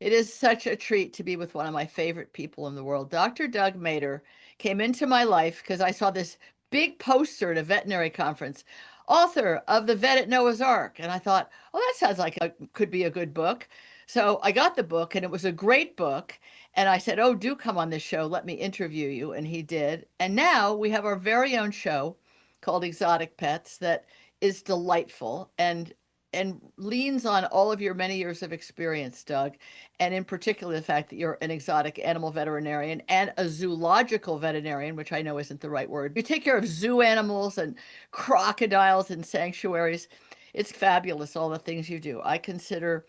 It is such a treat to be with one of my favorite people in the world. Dr. Doug Mader came into my life because I saw this big poster at a veterinary conference, author of The Vet at Noah's Ark. And I thought, oh, that sounds like it could be a good book. So I got the book, and it was a great book. And I said, oh, do come on this show. Let me interview you. And he did. And now we have our very own show called Exotic Pets that is delightful and leans on all of your many years of experience, Doug, and in particular the fact that you're an exotic animal veterinarian and a zoological veterinarian, which I know isn't the right word. You take care of zoo animals and crocodiles and sanctuaries. It's fabulous, all the things you do. I consider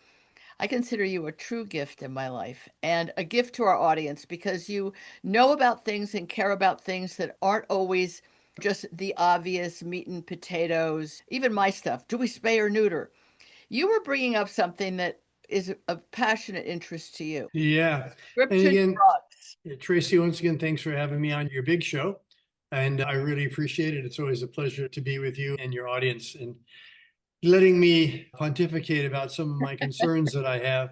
you a true gift in my life and a gift to our audience because you know about things and care about things that aren't always just the obvious meat and potatoes, even my stuff. Do we spay or neuter? You were bringing up something that is of passionate interest to you. Yeah. And Prescription again, drugs. Tracy, once again, thanks for having me on your big show. And I really appreciate it. It's always a pleasure to be with you and your audience and letting me pontificate about some of my concerns that I have.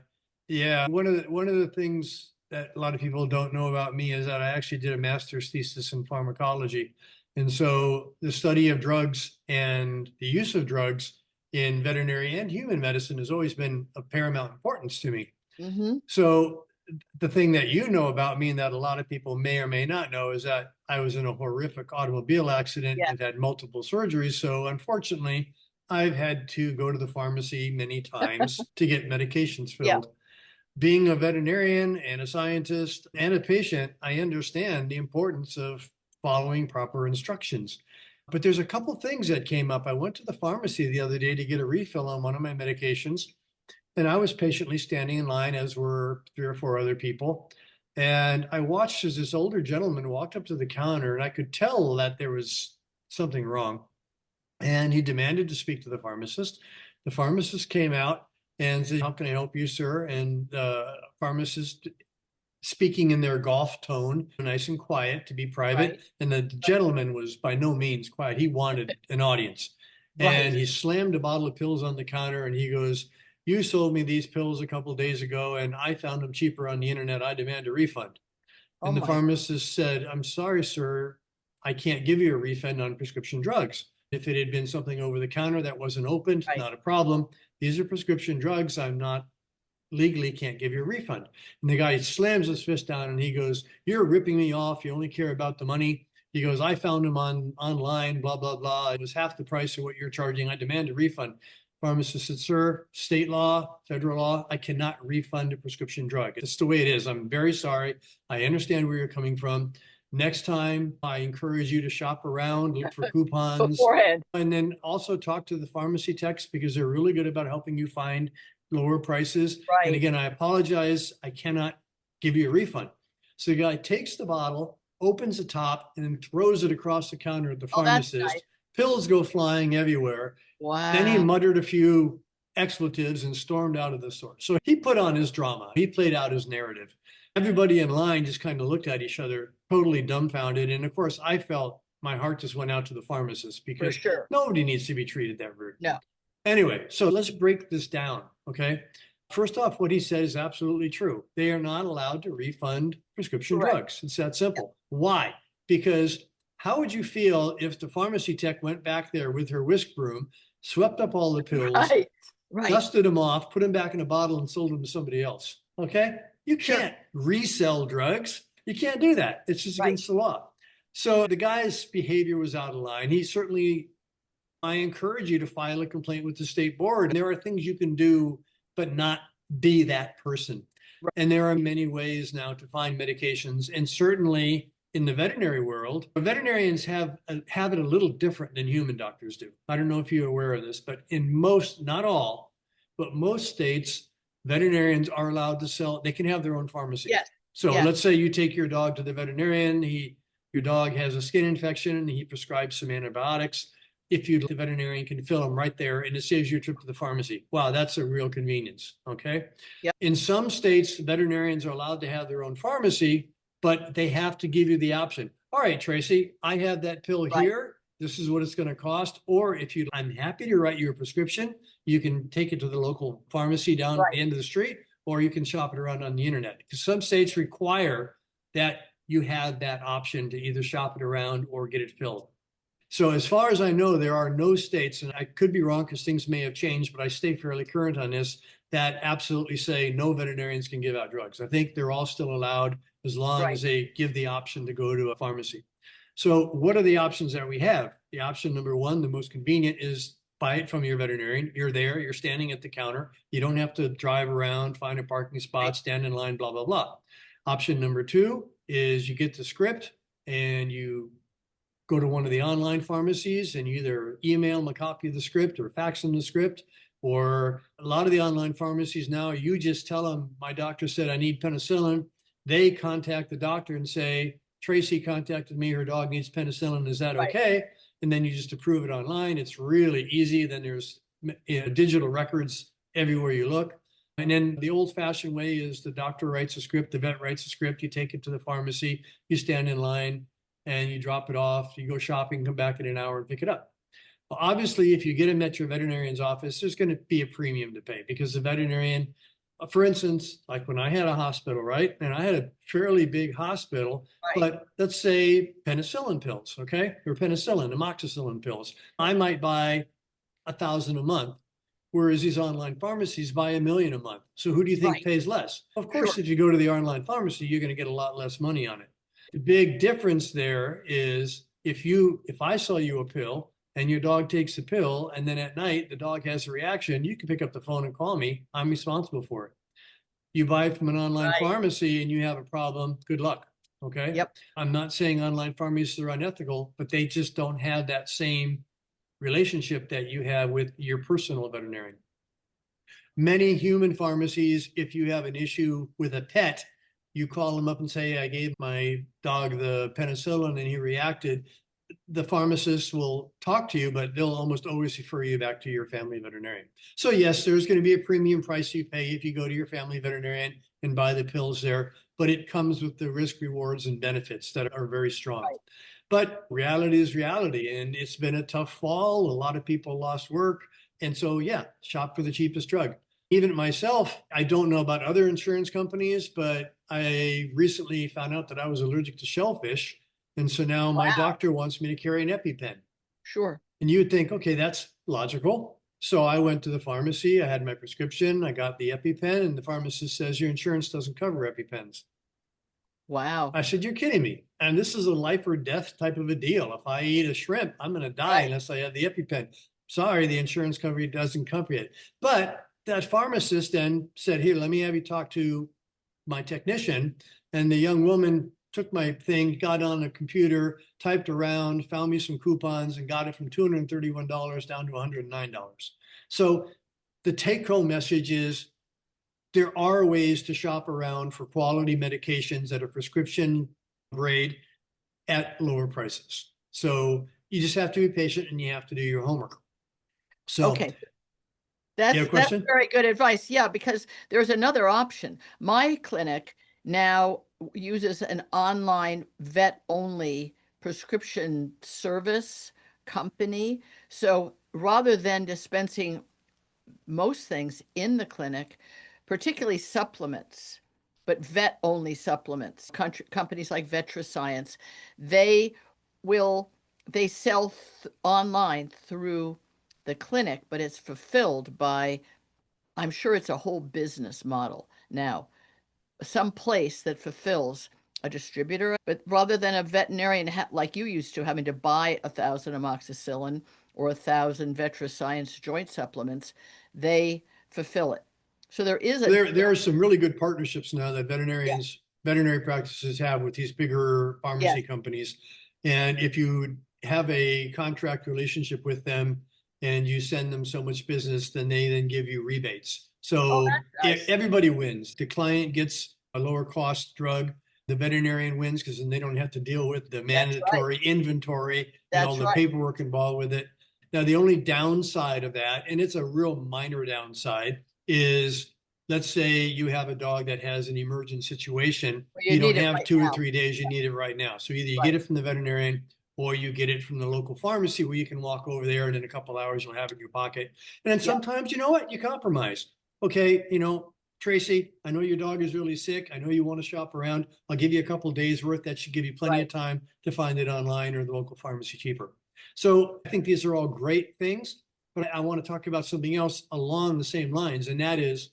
Yeah, one of the things that a lot of people don't know about me is that I actually did a master's thesis in pharmacology. And so the study of drugs and the use of drugs in veterinary and human medicine has always been of paramount importance to me. Hmm. So the thing that you know about me and that a lot of people may or may not know is that I was in a horrific automobile accident Yeah. and had multiple surgeries. So unfortunately, I've had to go to the pharmacy many times to get medications Yeah. filled. Being a veterinarian and a scientist and a patient, I understand the importance of following proper instructions. But there's a couple things that came up. I went to the pharmacy the other day to get a refill on one of my medications, and I was patiently standing in line, as were three or four other people. And I watched as this older gentleman walked up to the counter, and I could tell that there was something wrong. And he demanded to speak to the pharmacist. The pharmacist came out and said, "How can I help you, sir?" And the pharmacist, speaking in their golf tone, nice and quiet to be Right. private. And the gentleman was by no means quiet. He wanted an audience. And Right. he slammed a bottle of pills on the counter and he goes, "You sold me these pills a couple of days ago and I found them cheaper on the internet. I demand a refund." Oh And the my. pharmacist said, "I'm sorry, sir. I can't give you a refund on prescription drugs. If it had been something over the counter that wasn't opened, Right. not a problem. These are prescription drugs. I'm not legally can't give you a refund." And the guy slams his fist down and he goes, "You're ripping me off. You only care about the money." He goes, "I found him online, blah, blah, blah. It was half the price of what you're charging. I demand a refund." Pharmacist said, "Sir, state law, federal law, I cannot refund a prescription drug. It's the way it is. I'm very sorry. I understand where you're coming from. Next time, I encourage you to shop around, look for coupons, Beforehand. and then also talk to the pharmacy techs because they're really good about helping you find lower prices. And Right. again, I apologize. I cannot give you a refund." So the guy takes the bottle, opens the top, and then throws it across the counter at the Oh, that's nice. pharmacist. Pills go flying everywhere. Then he Wow. muttered a few expletives and stormed out of the store. So he put on his drama. He played out his narrative. Everybody in line just kind of looked at each other, totally dumbfounded. And of course, I felt my heart just went out to the pharmacist For because sure. nobody needs to be treated that rude. No. Anyway, so let's break this down, okay? First off, what he said is absolutely true. They are not allowed to refund prescription Correct. drugs. It's that simple. Why? Because how would you feel if the pharmacy tech went back there with her whisk broom, swept up all the pills, Right. Right. dusted them off, put them back in a bottle, and sold them to somebody else? Okay? You Sure. can't resell drugs. You can't do that. It's just Right. against the law. So the guy's behavior was out of line. He certainly, I encourage you to file a complaint with the state board. There are things you can do, but not be that person. Right. And there are many ways now to find medications. And certainly in the veterinary world, veterinarians have it a little different than human doctors do. I don't know if you're aware of this, but in most, not all, but most states, veterinarians are allowed to sell, they can have their own pharmacy. Yes. So Yes. let's say you take your dog to the veterinarian, your dog has a skin infection, and he prescribes some antibiotics. If you, the veterinarian can fill them right there and it saves you a trip to the pharmacy. Wow, that's a real convenience. Okay. Yep. In some states, veterinarians are allowed to have their own pharmacy, but they have to give you the option. All right, Tracy, I have that pill Right. here. This is what it's going to cost. Or if I'm happy to write you a prescription, you can take it to the local pharmacy down at Right. the end of the street, or you can shop it around on the internet. Because some states require that you have that option to either shop it around or get it filled. So as far as I know, there are no states, and I could be wrong because things may have changed, but I stay fairly current on this, that absolutely say no veterinarians can give out drugs. I think they're all still allowed as long as Right. they give the option to go to a pharmacy. So what are the options that we have? The option number one, the most convenient, is buy it from your veterinarian. You're there, you're standing at the counter. You don't have to drive around, find a parking Right. spot, stand in line, blah, blah, blah. Option number two is you get the script and you go to one of the online pharmacies and you either email them a copy of the script or fax them the script. Or a lot of the online pharmacies now, you just tell them, my doctor said I need penicillin. They contact the doctor and say, Tracy contacted me, her dog needs penicillin. Is that Right. okay? And then you just approve it online. It's really easy. Then there's digital records everywhere you look. And then the old fashioned way is the doctor writes a script, the vet writes a script, you take it to the pharmacy, you stand in line and you drop it off, you go shopping, come back in an hour and pick it up. Well, obviously, if you get them at your veterinarian's office, there's going to be a premium to pay because the veterinarian, for instance, like when I had a hospital, right? And I had a fairly big hospital, Right. but let's say penicillin pills, okay? Or penicillin, amoxicillin pills. I might buy 1,000 a month, whereas these online pharmacies buy 1 million a month. So who do you think Right. pays less? Of course, Sure. if you go to the online pharmacy, you're going to get a lot less money on it. The big difference there is if I sell you a pill and your dog takes the pill and then at night the dog has a reaction, you can pick up the phone and call me. I'm responsible for it. You buy it from an online Right. pharmacy and you have a problem, good luck. Okay. Yep. I'm not saying online pharmacies are unethical, but they just don't have that same relationship that you have with your personal veterinarian. Many human pharmacies, if you have an issue with a pet, you call them up and say, I gave my dog the penicillin and he reacted. The pharmacist will talk to you, but they'll almost always refer you back to your family veterinarian. So yes, there's going to be a premium price you pay if you go to your family veterinarian and buy the pills there, but it comes with the risk, rewards, and benefits that are very strong. Right. But reality is reality, and it's been a tough fall. A lot of people lost work. And so, yeah, shop for the cheapest drug. Even myself, I don't know about other insurance companies, but I recently found out that I was allergic to shellfish. And so now my Wow. doctor wants me to carry an EpiPen. Sure. And you would think, okay, that's logical. So I went to the pharmacy, I had my prescription, I got the EpiPen, and the pharmacist says, your insurance doesn't cover EpiPens. Wow. I said, you're kidding me. And this is a life or death type of a deal. If I eat a shrimp, I'm going to die Right. unless I have the EpiPen. Sorry, the insurance company doesn't cover it. But that pharmacist then said, here, let me have you talk to my technician. And the young woman took my thing, got on a computer, typed around, found me some coupons, and got it from $231 down to $109. So the take home message is there are ways to shop around for quality medications that are prescription grade at lower prices. So you just have to be patient and you have to do your homework. So Okay. you have a That's question? very good advice. Yeah, because there's another option. My clinic now uses an online vet only prescription service company. So rather than dispensing most things in the clinic, particularly supplements, but vet only supplements, companies like VetraScience, they will they sell online through the clinic, but it's fulfilled by, I'm sure it's a whole business model now, some place that fulfills a distributor. But rather than a veterinarian like you used to having to buy 1,000 amoxicillin or 1,000 VetraScience joint supplements, they fulfill it. So there is a There are some really good partnerships now that yeah, veterinary practices have with these bigger yes. pharmacy companies. And if you have a contract relationship with them and you send them so much business, then they then give you rebates. Oh, So that's nice. everybody wins. The client gets a lower cost drug. The veterinarian wins because then they don't have to deal with the That's right. mandatory inventory and all That's the right. paperwork involved with it. Now, the only downside of that, and it's a real minor downside, is let's say you have a dog that has an emergent situation. Well, you You don't need it have right 2 or 3 days, you need it right now. So either you get right. it from the veterinarian or you get it from the local pharmacy where you can walk over there and in a couple hours you'll have it in your pocket. And then Yeah. sometimes, you know what, you compromise. Okay, Tracy, I know your dog is really sick. I know you want to shop around. I'll give you a couple days worth. That should give you plenty Right. of time to find it online or the local pharmacy cheaper. So I think these are all great things, but I want to talk about something else along the same lines. And that is,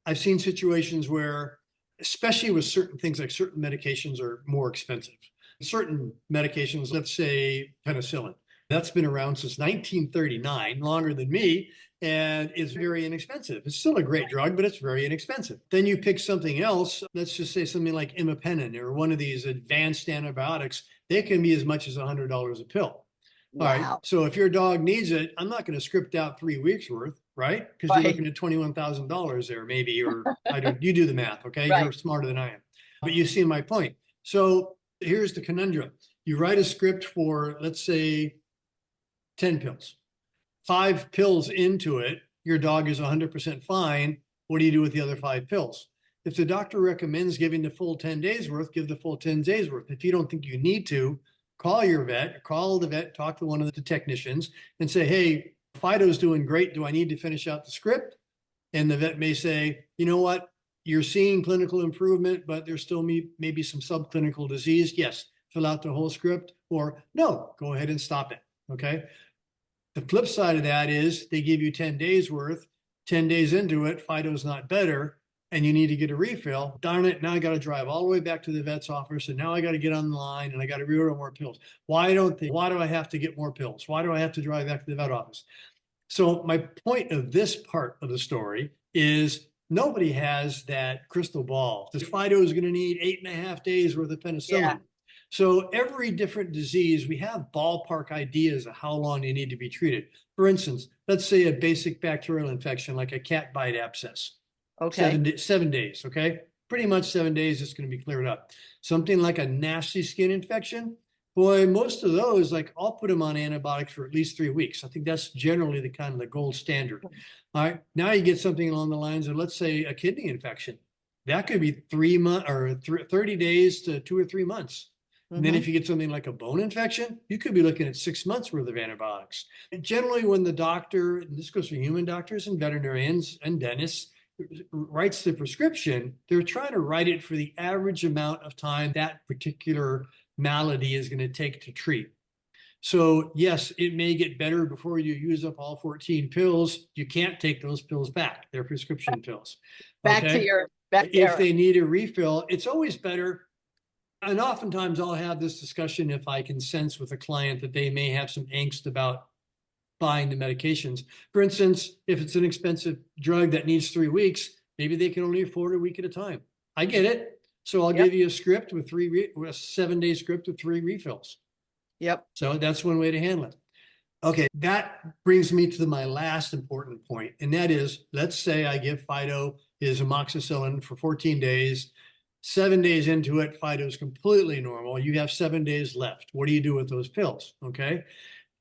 I've seen situations where, especially with certain things, like certain medications are more expensive. Certain medications, let's say penicillin, that's been around since 1939, longer than me, and is very inexpensive. It's still a great drug, but it's very inexpensive. Then you pick something else, let's just say something like imipenem or one of these advanced antibiotics, they can be as much as $100 a pill. All right. Wow. So if your dog needs it, I'm not going to script out 3 weeks worth, right? Because you're Right. looking at $21,000 there, maybe, or I don't, you do the math. Okay. You're Right. smarter than I am, but you see my point. So here's the conundrum. You write a script for, let's say, 10 pills, 5 pills into it, your dog is 100% fine. What do you do with the other 5 pills? If the doctor recommends giving the full 10 days worth, give the full 10 days worth. If you don't think you need to, call your vet, call the vet, talk to one of the technicians and say, hey, Fido's doing great. Do I need to finish out the script? And the vet may say, you know what? You're seeing clinical improvement, but there's still maybe some subclinical disease. Yes, fill out the whole script, or no, go ahead and stop it. Okay. The flip side of that is they give you 10 days worth, 10 days into it, Fido's not better, and you need to get a refill. Darn it, now I got to drive all the way back to the vet's office, and now I got to get on the line and I got to reorder more pills. Why do I have to get more pills? Why do I have to drive back to the vet office? So my point of this part of the story is nobody has that crystal ball. This Fido is going to need 8.5 days worth of Yeah. penicillin. So every different disease, we have ballpark ideas of how long they need to be treated. For instance, let's say a basic bacterial infection like a cat bite abscess, Okay. 7 days, okay? Pretty much 7 days, it's going to be cleared up. Something like a nasty skin infection, boy, most of those, like I'll put them on antibiotics for at least 3 weeks. I think that's generally the kind of the gold standard. All right, now you get something along the lines of, let's say, a kidney infection. That could be 3 months or 30 days to 2 or 3 months. And then Mm-hmm. if you get something like a bone infection, you could be looking at 6 months worth of antibiotics. And generally, when the doctor, and this goes for human doctors and veterinarians and dentists, writes the prescription, they're trying to write it for the average amount of time that particular malady is going to take to treat. So yes, it may get better before you use up all 14 pills. You can't take those pills back. They're prescription pills. Okay. Back to If Eric. they need a refill, it's always better. And oftentimes I'll have this discussion if I can sense with a client that they may have some angst about buying the medications. For instance, if it's an expensive drug that needs 3 weeks, maybe they can only afford a week at a time. I get it. So I'll Yep. give you a script with a 7 day script with 3 refills. Yep. So that's one way to handle it. Okay, that brings me to my last important point, and that is, let's say I give Fido his amoxicillin for 14 days. 7 days into it, Fido is completely normal. You have 7 days left. What do you do with those pills? Okay.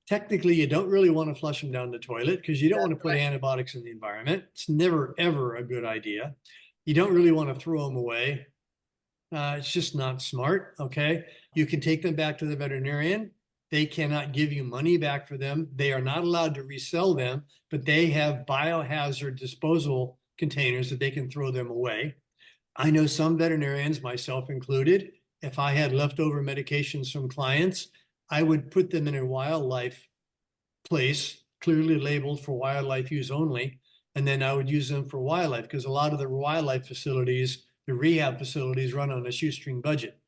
Technically, you don't really want to flush them down the toilet because you don't want to put Right. antibiotics in the environment. It's never, ever a good idea. You don't really want to throw them away. It's just not smart. Okay. You can take them back to the veterinarian. They cannot give you money back for them. They are not allowed to resell them, but they have biohazard disposal containers that they can throw them away. I know some veterinarians, myself included, if I had leftover medications from clients, I would put them in a wildlife place, clearly labeled for wildlife use only, and then I would use them for wildlife because a lot of the wildlife facilities, the rehab facilities, run on a shoestring budget.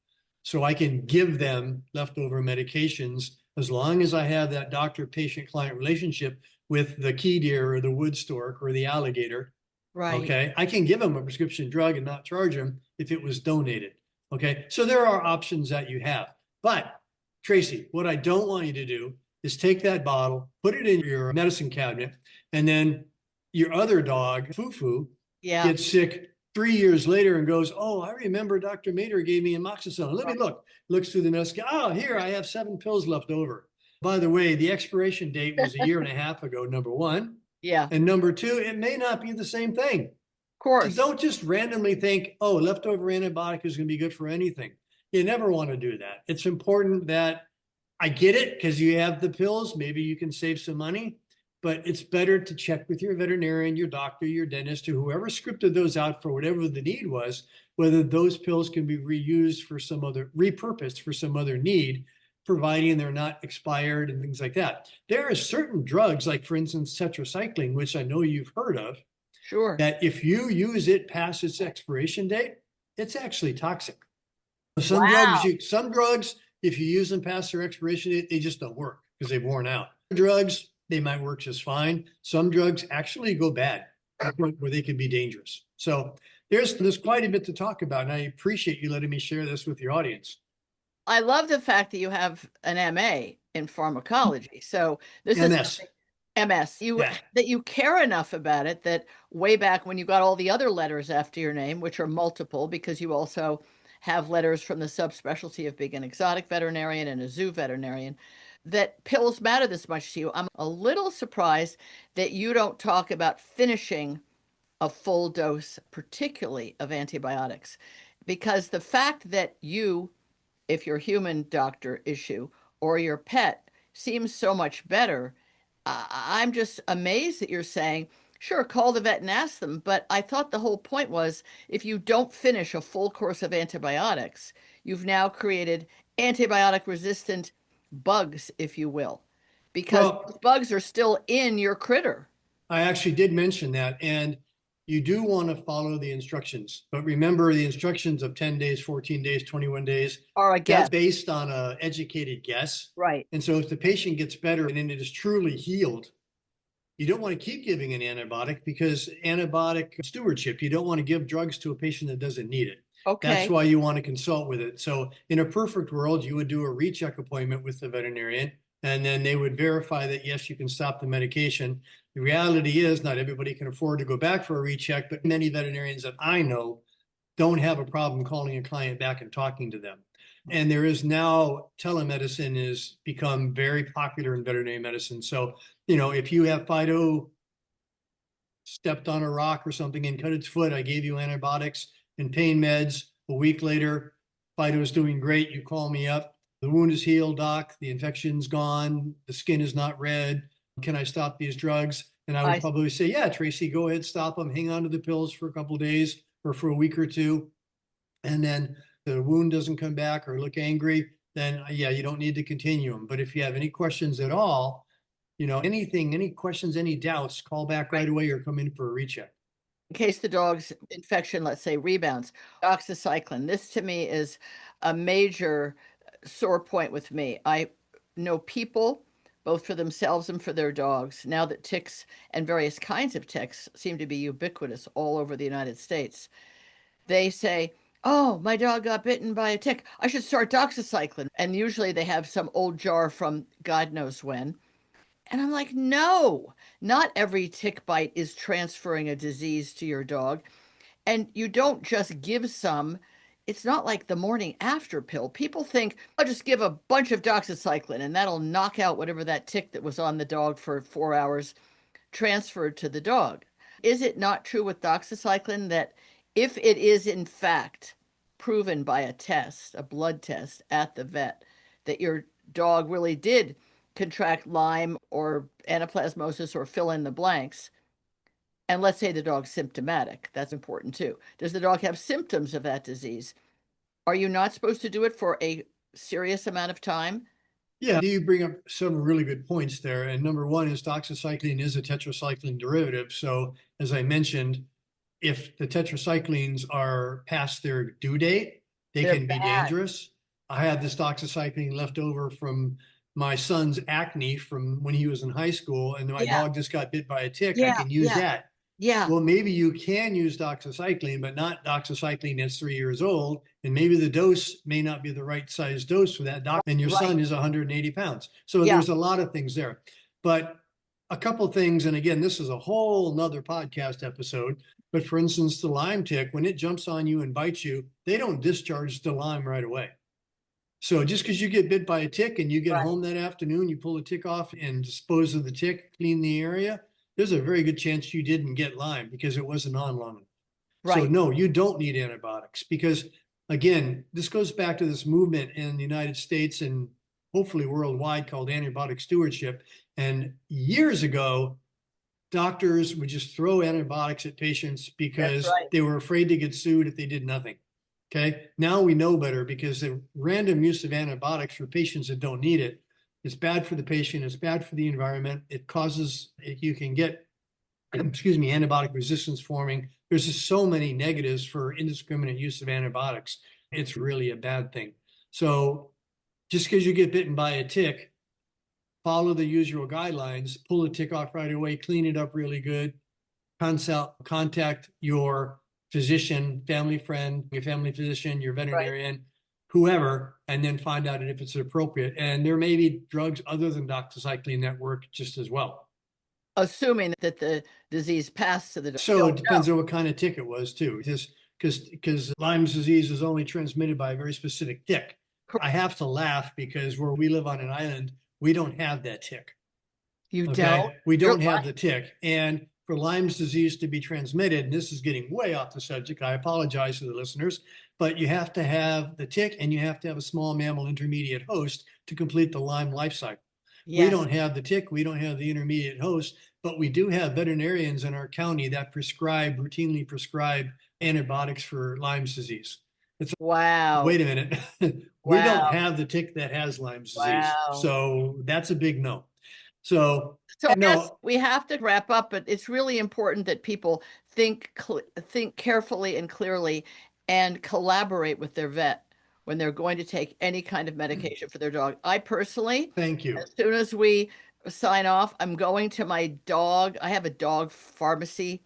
So I can give them leftover medications as long as I have that doctor-patient-client relationship with the key deer or the wood stork or the alligator. Right. Okay, I can give them a prescription drug and not charge them if it was donated. Okay, so there are options that you have. But Tracy, what I don't want you to do is take that bottle, put it in your medicine cabinet, and then your other dog, Fufu, Yeah. gets sick 3 years later and goes, "Oh, I remember Dr. Mater gave me amoxicillin. Let me Right. look." Looks through the medicine. Oh, here I have 7 pills left over. By the way, the expiration date was a year and a half ago, number one. Yeah. Of And number two, it may not be the same thing. So course. don't just randomly think, oh, leftover antibiotic is going to be good for anything. You never want to do that. It's important that I get it because you have the pills. Maybe you can save some money. but it's better to check with your veterinarian, your doctor, your dentist, or whoever scripted those out for whatever the need was, whether those pills can be reused for some other, repurposed for some other need, providing they're not expired and things like that. There are certain drugs, like for instance, tetracycline, which I know you've heard of, Sure. that if you use it past its expiration date, it's actually toxic. Wow. Some drugs, if you use them past their expiration date, they just don't work because they've worn out. Drugs, they might work just fine. Some drugs actually go bad where they can be dangerous. So there's quite a bit to talk about, and I appreciate you letting me share this with your audience. I love the fact that you have an MA in pharmacology. So this is MS. something MS. You Yeah. that you care enough about it that way back when you got all the other letters after your name, which are multiple because you also have letters from the subspecialty of being an exotic veterinarian and a zoo veterinarian, that pills matter this much to you. I'm a little surprised that you don't talk about finishing a full dose, particularly of antibiotics, because the fact that you, if your human doctor issue or your pet seems so much better, I'm just amazed that you're saying, sure, call the vet and ask them. But I thought the whole point was if you don't finish a full course of antibiotics, you've now created antibiotic resistant bugs, if you will, because Well, bugs are still in your critter. I actually did mention that, and you do want to follow the instructions. But remember the instructions of 10 days, 14 days, 21 days. Or I That's guess. based on an educated guess. Right. And so if the patient gets better and it is truly healed, you don't want to keep giving an antibiotic because antibiotic stewardship, you don't want to give drugs to a patient that doesn't need it. That's Okay. why you want to consult with it. So in a perfect world, you would do a recheck appointment with the veterinarian, and then they would verify that, yes, you can stop the medication. The reality is not everybody can afford to go back for a recheck, but many veterinarians that I know don't have a problem calling a client back and talking to them. And there is now telemedicine has become very popular in veterinary medicine. So, if you have Fido stepped on a rock or something and cut its foot, I gave you antibiotics and pain meds. A week later, Fido's doing great. You call me up. The wound is healed, doc. The infection's gone. The skin is not red. Can I stop these drugs? And I would I probably say, yeah, Tracy, go ahead, stop them. Hang on to the pills for a couple of days or for a week or two. And then the wound doesn't come back or look angry, then yeah, you don't need to continue them. But if you have any questions at all, anything, any questions, any doubts, call back right right. away or come in for a recheck. In case the dog's infection, let's say, rebounds. Doxycycline. This to me is a major sore point with me. I know people, both for themselves and for their dogs, now that ticks and various kinds of ticks seem to be ubiquitous all over the United States. They say, oh, my dog got bitten by a tick. I should start doxycycline. And usually they have some old jar from God knows when. And I'm like, no, not every tick bite is transferring a disease to your dog. And you don't just give some. It's not like the morning after pill. People think, I'll just give a bunch of doxycycline and that'll knock out whatever that tick that was on the dog for 4 hours transferred to the dog. Is it not true with doxycycline that if it is in fact proven by a test, a blood test at the vet, that your dog really did contract Lyme or anaplasmosis or fill in the blanks, and let's say the dog's symptomatic, that's important too. Does the dog have symptoms of that disease? Are you not supposed to do it for a serious amount of time? Yeah, you bring up some really good points there. And number one is doxycycline is a tetracycline derivative. So as I mentioned, if the tetracyclines are past their due date, they They're can be bad. dangerous. I had this doxycycline left over from my son's acne from when he was in high school, and my Yeah, dog just got bit by a tick. I yeah, can use yeah, that. yeah. Well, maybe you can use doxycycline, but not doxycycline that's 3 years old. And maybe the dose may not be the right size dose for that doc. And your Right. son is 180 pounds. So Yeah. there's a lot of things there. But a couple things, and again, this is a whole nother podcast episode. But for instance, the Lyme tick, when it jumps on you and bites you, they don't discharge the Lyme right away. So just because you get bit by a tick and you get Right. home that afternoon, you pull the tick off and dispose of the tick, clean the area, there's a very good chance you didn't get Lyme because it wasn't on long enough. So Right. no, you don't need antibiotics because again, this goes back to this movement in the United States and hopefully worldwide, called antibiotic stewardship. And years ago, doctors would just throw antibiotics at patients That's because right. they were afraid to get sued if they did nothing. Okay. Now we know better because the random use of antibiotics for patients that don't need it is bad for the patient. It's bad for the environment. It causes, you can get, excuse me, antibiotic resistance forming. There's just so many negatives for indiscriminate use of antibiotics. It's really a bad thing. So just because you get bitten by a tick, follow the usual guidelines, pull the tick off right away, clean it up really good, contact your physician, family friend, your family physician, your Right. veterinarian, whoever, and then find out if it's appropriate. And there may be drugs other than doxycycline that work just as well. Assuming that the disease passed to the dog. So Don't it know. depends on what kind of tick it was too. Just because Lyme's disease is only transmitted by a very specific tick. I have to laugh because where we live on an island, we don't have that tick. You don't? Okay, we You're don't have lying. the tick. And for Lyme's disease to be transmitted, and this is getting way off the subject, I apologize to the listeners, but you have to have the tick and you have to have a small mammal intermediate host to complete the Lyme life cycle. We Yes. don't have the tick, we don't have the intermediate host, but we do have veterinarians in our county that routinely prescribe antibiotics for Lyme's disease. It's Wow. wait a minute. We don't Wow. have the tick that has Lyme's disease. Wow. So that's a big no. So So I guess no, we have to wrap up, but it's really important that people think carefully and clearly and collaborate with their vet when they're going to take any kind of medication for their dog. I personally, thank you. as soon as we sign off, I'm going to my dog. I have a dog pharmacy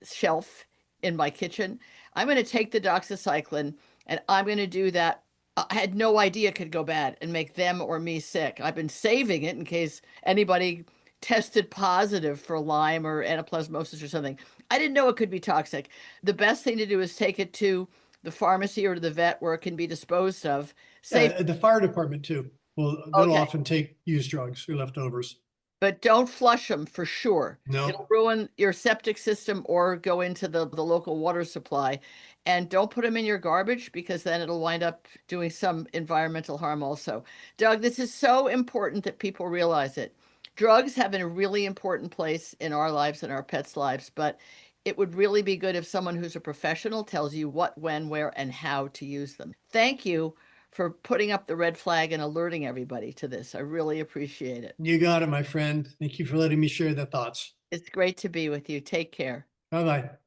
shelf in my kitchen. I'm going to take the doxycycline and I'm going to do that. I had no idea it could go bad and make them or me sick. I've been saving it in case anybody tested positive for Lyme or anaplasmosis or something. I didn't know it could be toxic. The best thing to do is take it to the pharmacy or to the vet where it can be disposed of. Safe. The fire department too. Well, they'll Okay. often take used drugs or leftovers. But don't flush them for sure. It'll No, ruin your septic system or go into the local water supply. And don't put them in your garbage because then it'll wind up doing some environmental harm also. Doug, this is so important that people realize it. Drugs have a really important place in our lives and our pets' lives, but it would really be good if someone who's a professional tells you what, when, where, and how to use them. Thank you for putting up the red flag and alerting everybody to this. I really appreciate it. you got it, my friend. Thank you for letting me share the thoughts. It's great to be with you. Take care. Bye bye.